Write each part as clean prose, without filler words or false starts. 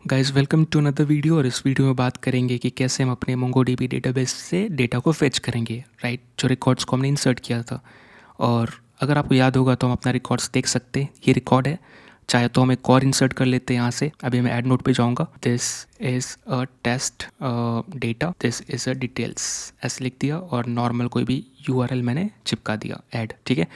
Guys welcome to another video. और इस video में बात करेंगे कि कैसे हम अपने मोंगोडीबी डेटाबेस से डेटा को फेच करेंगे, राइट। जो रिकॉर्ड्स को हमने इंसर्ट किया था, और अगर आपको याद होगा तो हम अपना रिकॉर्ड्स देख सकते हैं। ये रिकॉर्ड है, चाहे तो हम एक और इंसर्ट कर लेते हैं यहाँ से। अभी मैं ऐड नोट पे जाऊँगा। This is a test data, this is a details ऐसे लिख दिया, और नॉर्मल कोई भी यूआरएल मैंने चिपका दिया ऐड। ठीक है,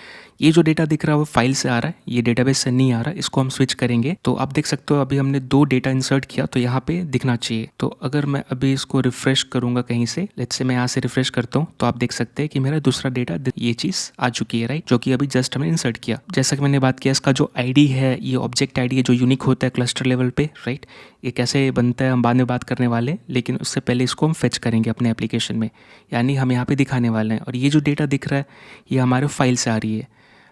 ये जो डेटा दिख रहा है वो फाइल से आ रहा है, ये डेटाबेस से नहीं आ रहा है। इसको हम स्विच करेंगे तो आप देख सकते हो अभी हमने दो डेटा इंसर्ट किया तो यहाँ पे दिखना चाहिए। तो अगर मैं अभी इसको रिफ्रेश करूंगा कहीं से, लेट्स से मैं यहाँ से रिफ्रेश करता हूँ, तो आप देख सकते हैं कि मेरा दूसरा डेटा ये चीज़ आ चुकी है, राइट, जो कि अभी जस्ट हमने इंसर्ट किया। जैसा कि मैंने बात किया, इसका जो आईडी है, ये ऑब्जेक्ट आईडी है जो यूनिक होता है क्लस्टर लेवल पे, राइट। ये कैसे बनता है हम बाद में बात करने वाले हैं, लेकिन उससे पहले इसको हम फेच करेंगे अपने एप्लीकेशन में, यानी हम यहाँ पे दिखाने वाले हैं। और ये जो डेटा दिख रहा है ये हमारे फाइल से आ रही है,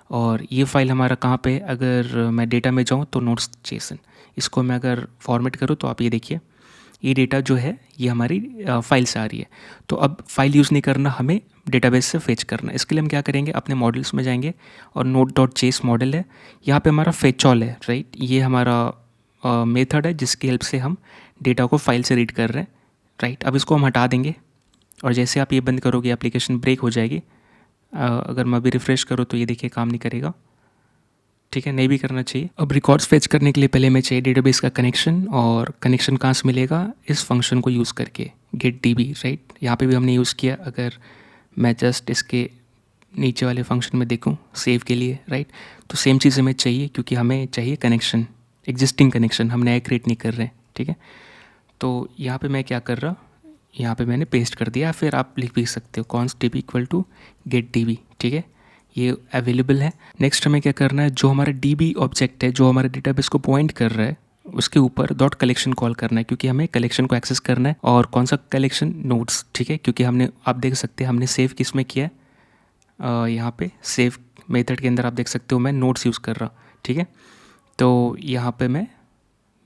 और ये फाइल हमारा कहाँ पे, अगर मैं डेटा में जाऊँ तो नोट्स जेसन, इसको मैं अगर फॉर्मेट करूँ तो आप ये देखिए, ये डेटा जो है ये हमारी फाइल से आ रही है। तो अब फाइल यूज़ नहीं करना, हमें डेटाबेस से फेच करना। इसके लिए हम क्या करेंगे, अपने मॉडल्स में जाएंगे, और नोट डॉट जेस मॉडल है, यहाँ पे हमारा फेच ऑल है, राइट। ये हमारा मेथड है जिसकी हेल्प से हम डेटा को फाइल से रीड कर रहे हैं, राइट। अब इसको हम हटा देंगे, और जैसे आप ये बंद करोगे एप्लीकेशन ब्रेक हो जाएगी। अगर मैं अभी रिफ़्रेश करूँ तो ये देखिए काम नहीं करेगा, ठीक है, नहीं भी करना चाहिए। अब रिकॉर्ड्स फेच करने के लिए पहले हमें चाहिए डेटाबेस का कनेक्शन, और कनेक्शन कहाँ से मिलेगा, इस फंक्शन को यूज़ करके, गेट डी बी, राइट। यहाँ पे भी हमने यूज़ किया। अगर मैं जस्ट इसके नीचे वाले फंक्शन में देखूँ सेव के लिए, राइट, तो सेम चीज़ हमें चाहिए, क्योंकि हमें चाहिए कनेक्शन, एग्जिस्टिंग कनेक्शन, हम नया क्रिएट नहीं कर रहे हैं, ठीक है। तो यहाँ पे मैं क्या कर रहा, यहाँ पे मैंने पेस्ट कर दिया। फिर आप लिख भी सकते हो const d b equal to get d b, ठीक है, ये अवेलेबल है। नेक्स्ट हमें क्या करना है, जो हमारा डी बी ऑब्जेक्ट है जो हमारे डेटाबेस को पॉइंट कर रहा है, उसके ऊपर डॉट कलेक्शन कॉल करना है, क्योंकि हमें कलेक्शन को एक्सेस करना है। और कौन सा कलेक्शन, नोट्स, ठीक है, क्योंकि हमने, आप देख सकते हैं हमने सेव किस में किया है, यहाँ पे सेव मेथड के अंदर आप देख सकते हो मैं नोट्स यूज़ कर रहा, ठीक है। तो यहाँ पे मैं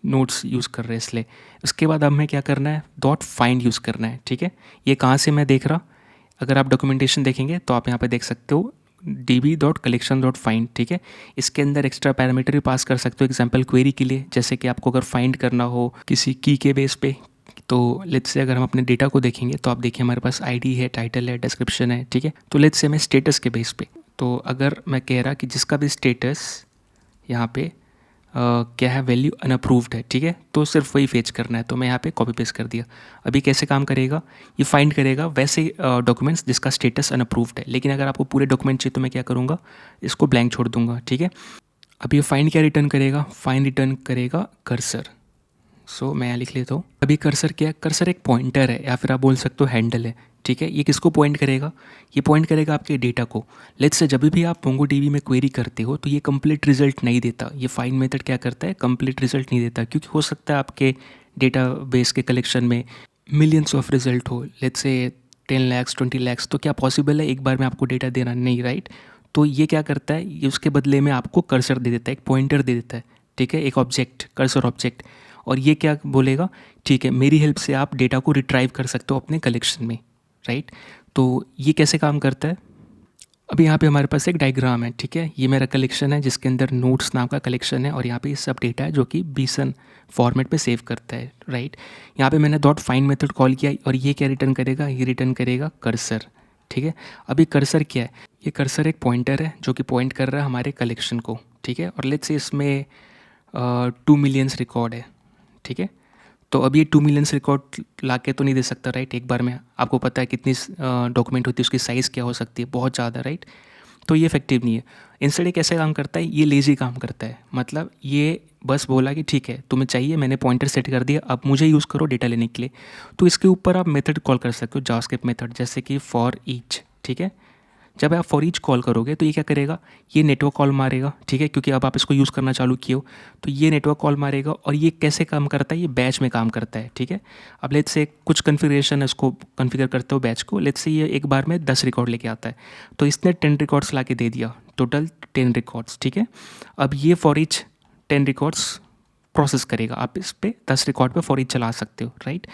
नोट्स यूज़ कर रहे हैं इसलिए। उसके बाद हमें क्या करना है, डॉट फाइंड यूज़ करना है, ठीक है। ये कहाँ से मैं देख रहा, अगर आप डॉक्यूमेंटेशन देखेंगे तो आप यहाँ पे देख सकते हो db.collection.find, ठीक है। इसके अंदर एक्स्ट्रा पैरामीटर भी पास कर सकते हो एग्जांपल क्वेरी के लिए, जैसे कि आपको अगर फाइंड करना हो किसी की के बेस पे। तो लेट्स से अगर हम अपने डेटा को देखेंगे तो आप देखिए हमारे पास आईडी है, टाइटल है, डिस्क्रिप्शन है, ठीक है। तो लेट्स से मैं स्टेटस के बेस पे, तो अगर मैं कह रहा कि जिसका भी स्टेटस यहाँ पे क्या है, वैल्यू अनअप्रूव्ड है, ठीक है, तो सिर्फ वही फेच करना है। तो मैं यहाँ पे कॉपी पेस्ट कर दिया। अभी कैसे काम करेगा, ये फाइंड करेगा वैसे डॉक्यूमेंट्स जिसका स्टेटस अनअप्रूव्ड है, लेकिन अगर आपको पूरे डॉक्यूमेंट चाहिए तो मैं क्या करूँगा, इसको ब्लैंक छोड़ दूंगा, ठीक है। अब ये फाइंड क्या रिटर्न करेगा, फाइंड रिटर्न करेगा कर्सर। सो मैं यहाँ लिख लेता हूँ। अभी कर्सर क्या है, कर्सर एक पॉइंटर है, या फिर आप बोल सकते हो हैंडल है, ठीक है। ये किसको पॉइंट करेगा, ये पॉइंट करेगा आपके डेटा को। लेट्स से जब भी आप मोंगोडीबी में क्वेरी करते हो तो ये कंप्लीट रिजल्ट नहीं देता। ये फाइंड मेथड क्या करता है, कंप्लीट रिजल्ट नहीं देता, क्योंकि हो सकता है आपके डेटा बेस के कलेक्शन में मिलियंस ऑफ रिजल्ट हो, लेट्स से 10 लाख 20 लाख। तो क्या पॉसिबल है एक बार में आपको डेटा देना, नहीं, राइट। तो ये क्या करता है, ये उसके बदले में आपको कर्सर दे देता है, एक पॉइंटर दे देता है, ठीक है, एक ऑब्जेक्ट, कर्सर ऑब्जेक्ट। और ये क्या बोलेगा, ठीक है, मेरी हेल्प से आप डेटा को रिट्राइव कर सकते हो अपने कलेक्शन में, राइट। तो ये कैसे काम करता है, अभी यहाँ पे हमारे पास एक डायग्राम है, ठीक है। ये मेरा कलेक्शन है जिसके अंदर नोट्स नाम का कलेक्शन है, और यहाँ पे ये सब डेटा है जो कि बीसन फॉर्मेट पे सेव करता है, राइट। यहाँ पे मैंने डॉट फाइंड मेथड कॉल किया, और ये क्या रिटर्न करेगा, ये रिटर्न करेगा कर्सर, ठीक है। अभी कर्सर क्या है, ये कर्सर एक पॉइंटर है जो कि पॉइंट कर रहा है हमारे कलेक्शन को, ठीक है। और लेट्स से इसमें 2 मिलियंस रिकॉर्ड है, ठीक है। तो अब ये 2 मिलियंस रिकॉर्ड ला के तो नहीं दे सकता, राइट, एक बार में। आपको पता है कितनी डॉक्यूमेंट होती है, उसकी साइज़ क्या हो सकती है, बहुत ज़्यादा, राइट। तो ये इफेक्टिव नहीं है। इंस्टेड ये कैसे काम करता है, ये लेजी काम करता है। मतलब ये बस बोला कि ठीक है तुम्हें चाहिए, मैंने पॉइंटर सेट कर दिया, अब मुझे यूज़ करो डेटा लेने के लिए। तो इसके ऊपर आप मेथड कॉल कर सकते हो, जावास्क्रिप्ट मेथड, जैसे कि फॉर ईच, ठीक है। जब आप फॉर ईच कॉल करोगे तो ये क्या करेगा, ये नेटवर्क कॉल मारेगा, ठीक है, क्योंकि अब आप इसको यूज़ करना चालू किए हो। तो ये नेटवर्क कॉल मारेगा, और ये कैसे काम करता है, ये बैच में काम करता है, ठीक है। अब लेट्स से कुछ कन्फिगरेशन है, उसको कन्फिगर करते हो बैच को। लेट्स से ये एक बार में 10 रिकॉर्ड लेके आता है, तो इसने 10 रिकॉर्ड्स ला के दे दिया, टोटल 10 रिकॉर्ड्स, ठीक है। अब ये फॉर ईच 10 रिकॉर्ड्स प्रोसेस करेगा, आप इस पर 10 रिकॉर्ड पे फॉर ईच चला सकते हो, राइट।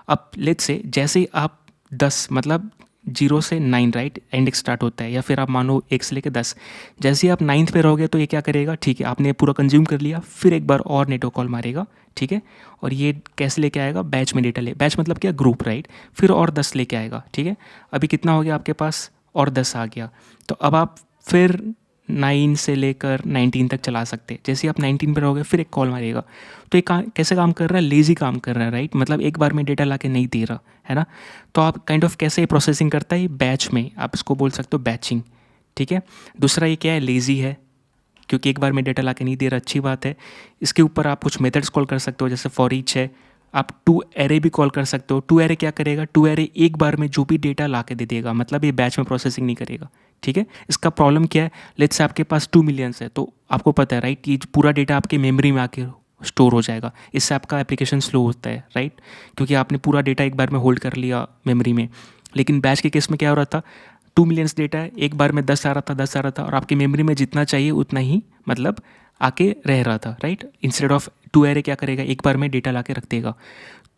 अब लेट्स से जैसे ही आप 10 मतलब 0 से 9 राइट इंडेक्स स्टार्ट होता है, या फिर आप मानो 1 से लेकर 10। जैसे ही आप 9th पे रहोगे तो ये क्या करेगा, ठीक है आपने पूरा कंज्यूम कर लिया, फिर एक बार और नेटवर्क कॉल मारेगा, ठीक है। और ये कैसे लेके आएगा, बैच में डेटा ले, बैच मतलब क्या, ग्रुप राइट, फिर और 10 लेके आएगा, ठीक है। अभी कितना हो गया आपके पास, और 10 आ गया। तो अब आप फिर 9 से लेकर 19 तक चला सकते हैं। जैसे ही आप 19 पर रहोगे फिर एक कॉल मारेगा। तो ये कैसे काम कर रहा है, लेज़ी काम कर रहा है राइट, मतलब एक बार में डेटा ला के नहीं दे रहा है ना। तो आप काइंड ऑफ कैसे प्रोसेसिंग करता है, बैच में, आप इसको बोल सकते हो बैचिंग, ठीक है। दूसरा ये क्या है, लेज़ी है, क्योंकि एक बार में डेटा ला के नहीं दे रहा, अच्छी बात है। इसके ऊपर आप कुछ मेथड्स कॉल कर सकते हो, जैसे फॉर ईच है, आप टू एरे भी कॉल कर सकते हो। टू एरे क्या करेगा, टू एरे एक बार में जो भी डेटा ला के दे देगा, मतलब ये बैच में प्रोसेसिंग नहीं करेगा, ठीक है। इसका प्रॉब्लम क्या है, लेट्स से आपके पास 2 मिलियंस है, तो आपको पता है राइट, ये पूरा डेटा आपके मेमोरी में आके स्टोर हो जाएगा। इससे आपका एप्लीकेशन स्लो होता है राइट, क्योंकि आपने पूरा डेटा एक बार में होल्ड कर लिया मेमोरी में। लेकिन बैच के केस में क्या हो रहा था, 2 मिलियंस डेटा है, एक बार में 10 आ रहा था, 10 आ रहा था, और आपकी मेमोरी में जितना चाहिए उतना ही मतलब आके रह रहा था right. Instead of two array क्या करेगा, एक बार में डेटा ला के रख देगा।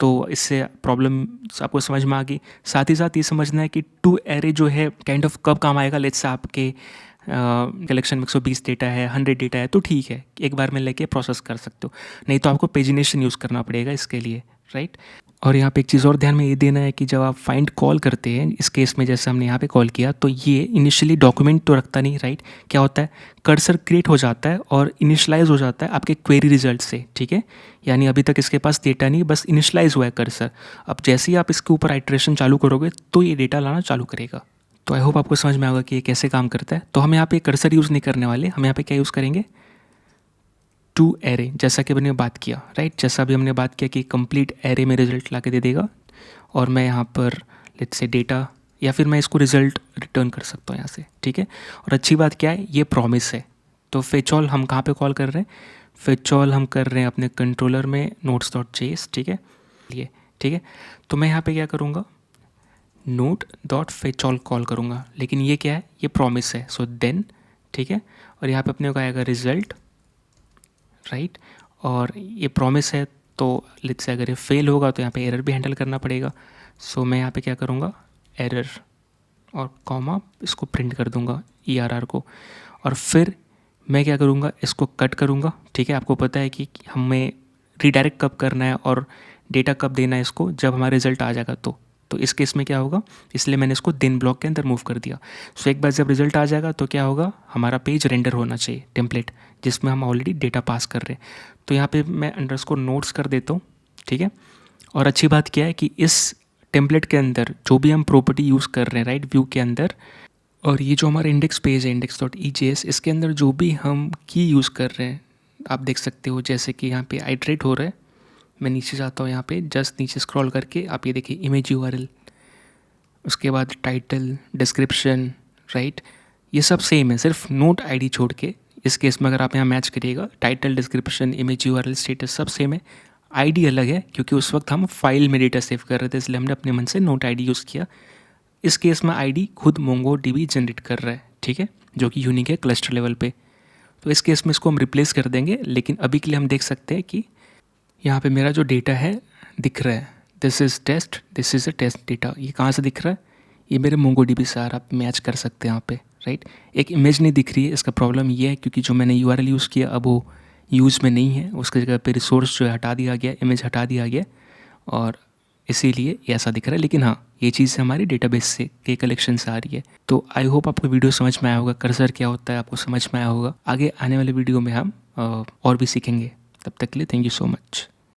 तो इससे प्रॉब्लम आपको समझ में आ गई। साथ ही साथ ये समझना है कि टू एरे जो है काइंड ऑफ कब काम आएगा, लेट्स से आपके कलेक्शन में 120 डेटा है, 100 डेटा है, तो ठीक है एक बार में लेके प्रोसेस कर सकते हो, नहीं तो आपको पेजिनेशन यूज़ करना पड़ेगा इसके लिए राइट। और यहाँ पे एक चीज़ और ध्यान में ये देना है कि जब आप फाइंड कॉल करते हैं, इस केस में जैसे हमने यहाँ पे कॉल किया, तो ये इनिशियली डॉक्यूमेंट तो रखता नहीं राइट। क्या होता है, कर्सर क्रिएट हो जाता है और इनिशलाइज हो जाता है आपके क्वेरी रिजल्ट से, ठीक है। यानी अभी तक इसके पास डेटा नहीं, बस इनिशलाइज हुआ है कर्सर। अब जैसे ही आप इसके ऊपर आइट्रेशन चालू करोगे तो ये डेटा लाना चालू करेगा। तो आई होप आपको समझ में आएगा कि ये कैसे काम करता है। तो हम यहाँ पे कर्सर यूज़ नहीं करने वाले, हम यहाँ पे क्या यूज़ करेंगे, टू एरे, जैसा कि हमने बात किया राइट। जैसा भी हमने बात किया कि कंप्लीट एरे में रिजल्ट ला के दे देगा, और मैं यहाँ पर लेट्स से डेटा, या फिर मैं इसको रिजल्ट रिटर्न कर सकता हूँ यहाँ से, ठीक है। और अच्छी बात क्या है, ये प्रॉमिस है। तो फेचॉल हम कहाँ पे कॉल कर रहे हैं, फेचॉल हम कर रहे हैं अपने कंट्रोलर में notes.js, ठीक है ये, ठीक है। तो मैं यहाँ पे क्या करूँगा, node.fetchall कॉल करूँगा, लेकिन ये क्या है, ये प्रॉमिस है, सो देन, ठीक है। और यहाँ पे अपने को आएगा रिजल्ट राइट, और ये प्रॉमिस है, तो लेट्स से अगर ये फेल होगा तो यहाँ पे एरर भी हैंडल करना पड़ेगा। सो मैं यहाँ पे क्या करूँगा, एरर और कॉमा इसको प्रिंट कर दूँगा ERR को, और फिर मैं क्या करूँगा, इसको कट करूँगा, ठीक है। आपको पता है कि हमें रीडायरेक्ट कब करना है और डेटा कब देना है इसको, जब हमारा रिजल्ट आ जाएगा तो इस केस में क्या होगा, इसलिए मैंने इसको दिन ब्लॉक के अंदर मूव कर दिया। सो एक बार जब रिजल्ट आ जाएगा तो क्या होगा, हमारा पेज रेंडर होना चाहिए टेम्पलेट, जिसमें हम ऑलरेडी डेटा पास कर रहे हैं। तो यहाँ पे मैं अंडरस्कोर नोट्स कर देता हूँ, ठीक है। और अच्छी बात क्या है कि इस टेम्पलेट के अंदर जो भी हम प्रॉपर्टी यूज़ कर रहे हैं राइट, व्यू के अंदर, और ये जो हमारा इंडेक्स पेज है index.ejs, इसके अंदर जो भी हम की यूज़ कर रहे हैं आप देख सकते हो, जैसे कि यहाँ पे आइट्रेट हो रहा है। मैं नीचे जाता हूँ, यहाँ पे जस्ट नीचे स्क्रॉल करके आप ये देखिए इमेज URL, उसके बाद टाइटल, डिस्क्रिप्शन राइट, ये सब सेम है, सिर्फ नोट आईडी छोड़ के। इस केस में अगर आप यहाँ मैच करिएगा, title, description, image URL, status सब सेम है, आईडी अलग है, क्योंकि उस वक्त हम फाइल में डेटा सेव कर रहे थे, इसलिए हमने अपने मन से नोट आईडी यूज़ किया। इस केस में आईडी खुद MongoDB जनरेट कर रहा है, ठीक है, जो कि यूनिक है क्लस्टर लेवल पे। तो इस केस में इसको हम रिप्लेस कर देंगे, लेकिन अभी के लिए हम देख सकते हैं कि यहाँ पे मेरा जो डेटा है दिख रहा है, this is test, this is a test data. ये कहाँ से दिख रहा है, ये मेरे MongoDB से आप मैच कर सकते हैं यहाँ पे राइट। एक इमेज नहीं दिख रही है, इसका प्रॉब्लम ये है क्योंकि जो मैंने URL यूज़ किया अब वो यूज़ में नहीं है, उसकी जगह पे रिसोर्स जो है हटा दिया गया, इमेज हटा दिया गया, और इसीलिए ये ऐसा दिख रहा है। लेकिन हाँ, ये चीज़ हमारी डेटाबेस से के कलेक्शन से आ रही है। तो आई होप आपको वीडियो समझ में आया होगा, कर्सर क्या होता है आपको समझ में आया होगा। आगे आने वाले वीडियो में हम और भी सीखेंगे। तब तक के लिए थैंक यू सो मच।